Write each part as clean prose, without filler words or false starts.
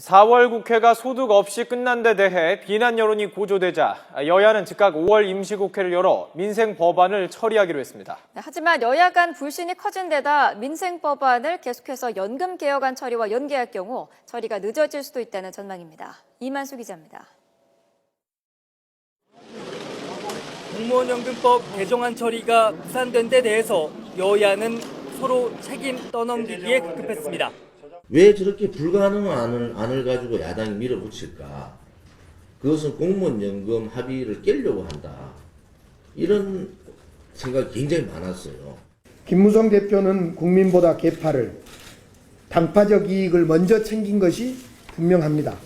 4월 국회가 소득 없이 끝난 데 대해 비난 여론이 고조되자 여야는 즉각 5월 임시국회를 열어 민생 법안을 처리하기로 했습니다. 하지만 여야 간 불신이 커진 데다 민생 법안을 계속해서 연금 개혁안 처리와 연계할 경우 처리가 늦어질 수도 있다는 전망입니다. 이만수 기자입니다. 공무원연금법 개정안 처리가 무산된 데 대해서 여야는 서로 책임 떠넘기기에 급급했습니다. 왜 저렇게 불가능한 안을 가지고 야당이 밀어붙일까? 그것은 공무원연금 합의를 깨려고 한다. 이런 생각이 굉장히 많았어요. 김무성 대표는 국민보다 계파를, 당파적 이익을 먼저 챙긴 것이 분명합니다.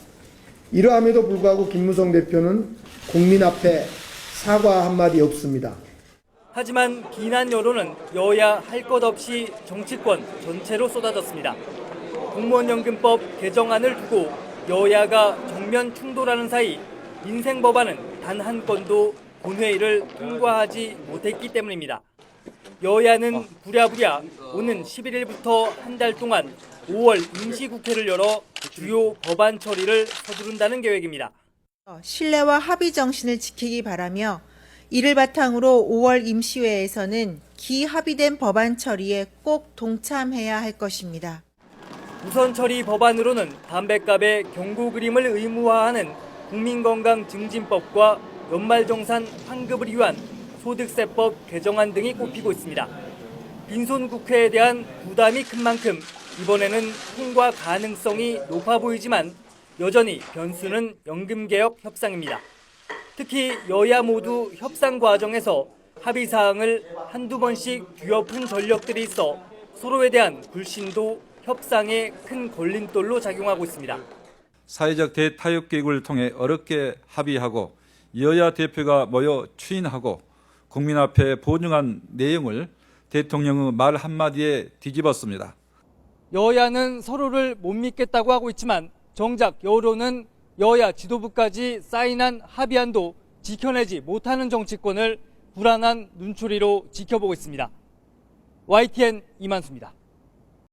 이러함에도 불구하고 김무성 대표는 국민 앞에 사과 한마디 없습니다. 하지만 비난 여론은 여야 할 것 없이 정치권 전체로 쏟아졌습니다. 공무원연금법 개정안을 두고 여야가 정면 충돌하는 사이 민생 법안은 단 한 건도 본회의를 통과하지 못했기 때문입니다. 여야는 부랴부랴 오는 11일부터 한 달 동안 5월 임시국회를 열어 주요 법안 처리를 서두른다는 계획입니다. 신뢰와 합의 정신을 지키기 바라며 이를 바탕으로 5월 임시회에서는 기합의된 법안 처리에 꼭 동참해야 할 것입니다. 우선 처리 법안으로는 담뱃값의 경고 그림을 의무화하는 국민건강증진법과 연말정산 환급을 위한 소득세법 개정안 등이 꼽히고 있습니다. 빈손 국회에 대한 부담이 큰 만큼 이번에는 통과 가능성이 높아 보이지만 여전히 변수는 연금개혁 협상입니다. 특히 여야 모두 협상 과정에서 합의 사항을 한두 번씩 뒤엎은 전력들이 있어 서로에 대한 불신도 협상에 큰 걸림돌로 작용하고 있습니다. 사회적 대타협 계획을 통해 어렵게 합의하고 여야 대표가 모여 추인하고 국민 앞에 보증한 내용을 대통령의 말 한마디에 뒤집었습니다. 여야는 서로를 못 믿겠다고 하고 있지만 정작 여론은 여야 지도부까지 사인한 합의안도 지켜내지 못하는 정치권을 불안한 눈초리로 지켜보고 있습니다. YTN 이만수입니다.